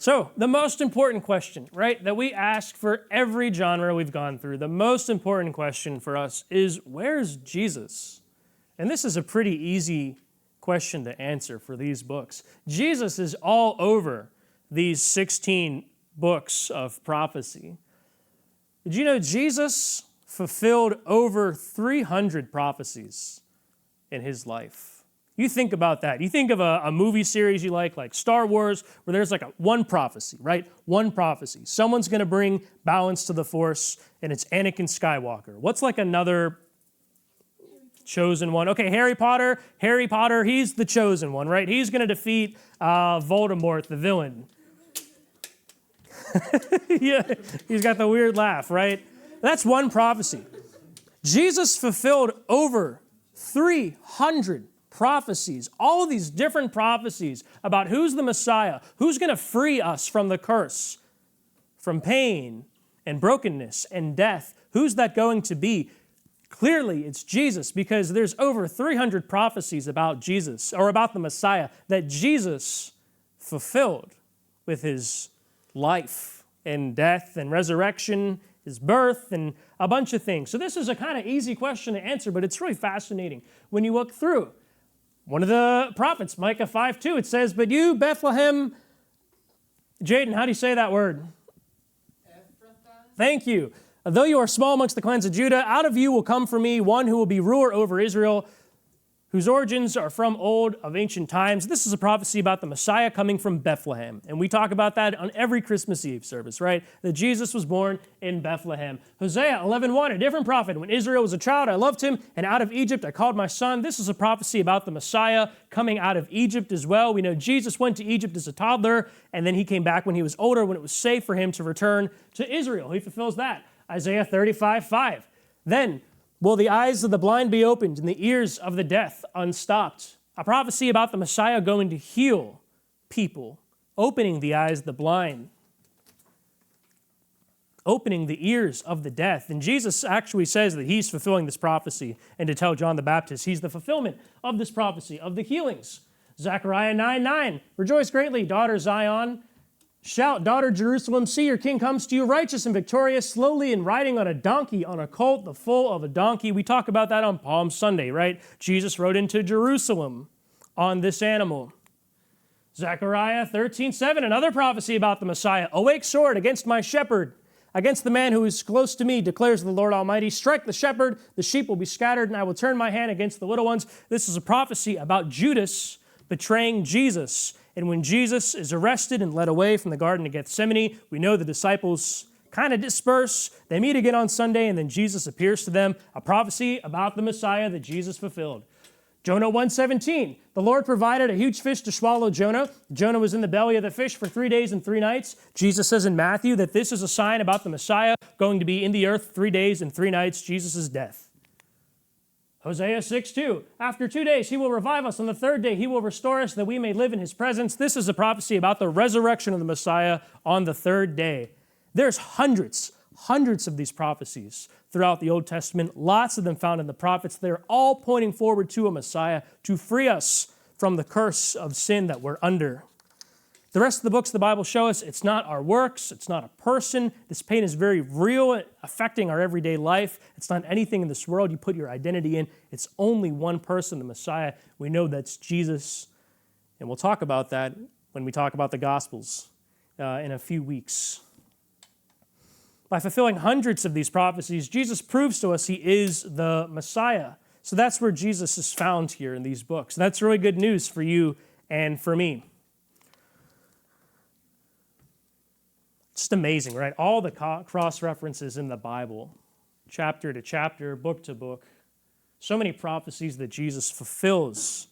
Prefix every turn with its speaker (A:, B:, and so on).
A: So, the most important question, right, that we ask for every genre we've gone through, the most important question for us is, where's Jesus? And this is a pretty easy question to answer for these books. Jesus is all over these 16 books of prophecy. Did you know Jesus fulfilled over 300 prophecies in his life? You think about that. You think of a movie series you like Star Wars, where there's like one prophecy, right? One prophecy. Someone's going to bring balance to the Force, and it's Anakin Skywalker. What's like another chosen one? Okay, Harry Potter. Harry Potter, he's the chosen one, right? He's going to defeat Voldemort, the villain. Yeah, he's got the weird laugh, right? That's one prophecy. Jesus fulfilled over 300 prophecies, all of these different prophecies about who's the Messiah, who's going to free us from the curse, from pain and brokenness and death. Who's that going to be? Clearly, it's Jesus, because there's over 300 prophecies about Jesus, or about the Messiah, that Jesus fulfilled with his life and death and resurrection, his birth, and a bunch of things. So this is a kind of easy question to answer, but it's really fascinating when you look through. One of the prophets, Micah 5:2, it says, "But you, Bethlehem," Jaden, how do you say that word? Ephrathah. Thank you. "Though you are small amongst the clans of Judah, out of you will come for me one who will be ruler over Israel, whose origins are from old of ancient times." This is a prophecy about the Messiah coming from Bethlehem. And we talk about that on every Christmas Eve service, right? That Jesus was born in Bethlehem. Hosea 11:1, a different prophet. "When Israel was a child, I loved him, and out of Egypt I called my son." This is a prophecy about the Messiah coming out of Egypt as well. We know Jesus went to Egypt as a toddler, and then he came back when he was older, when it was safe for him to return to Israel. He fulfills that. Isaiah 35:5. "Then will the eyes of the blind be opened and the ears of the deaf unstopped?" A prophecy about the Messiah going to heal people, opening the eyes of the blind, opening the ears of the deaf. And Jesus actually says that he's fulfilling this prophecy, and to tell John the Baptist he's the fulfillment of this prophecy, of the healings. Zechariah 9:9, "Rejoice greatly, daughter Zion. Shout, daughter Jerusalem, see your king comes to you, righteous and victorious, slowly and riding on a donkey, on a colt, the foal of a donkey." We talk about that on Palm Sunday, right? Jesus rode into Jerusalem on this animal. Zechariah 13:7, another prophecy about the Messiah. "Awake, sword, against my shepherd, against the man who is close to me, declares the Lord Almighty. Strike the shepherd, the sheep will be scattered, and I will turn my hand against the little ones." This is a prophecy about Judas betraying Jesus. And when Jesus is arrested and led away from the Garden of Gethsemane, we know the disciples kind of disperse. They meet again on Sunday, and then Jesus appears to them, a prophecy about the Messiah that Jesus fulfilled. Jonah 1:17, "The Lord provided a huge fish to swallow Jonah. Jonah was in the belly of the fish for 3 days and 3 nights. Jesus says in Matthew that this is a sign about the Messiah going to be in the earth 3 days and 3 nights, Jesus' death. Hosea 6:2, "After 2 days he will revive us. On the 3rd day he will restore us that we may live in his presence." This is a prophecy about the resurrection of the Messiah on the 3rd day. There's hundreds of these prophecies throughout the Old Testament, lots of them found in the prophets. They're all pointing forward to a Messiah to free us from the curse of sin that we're under. The rest of the books of the Bible show us it's not our works, it's not a person. This pain is very real, affecting our everyday life. It's not anything in this world you put your identity in. It's only one person, the Messiah. We know that's Jesus. And we'll talk about that when we talk about the Gospels in a few weeks. By fulfilling hundreds of these prophecies, Jesus proves to us he is the Messiah. So that's where Jesus is found here in these books. That's really good news for you and for me. Just amazing, right? All the cross-references in the Bible, chapter to chapter, book to book. So many prophecies that Jesus fulfills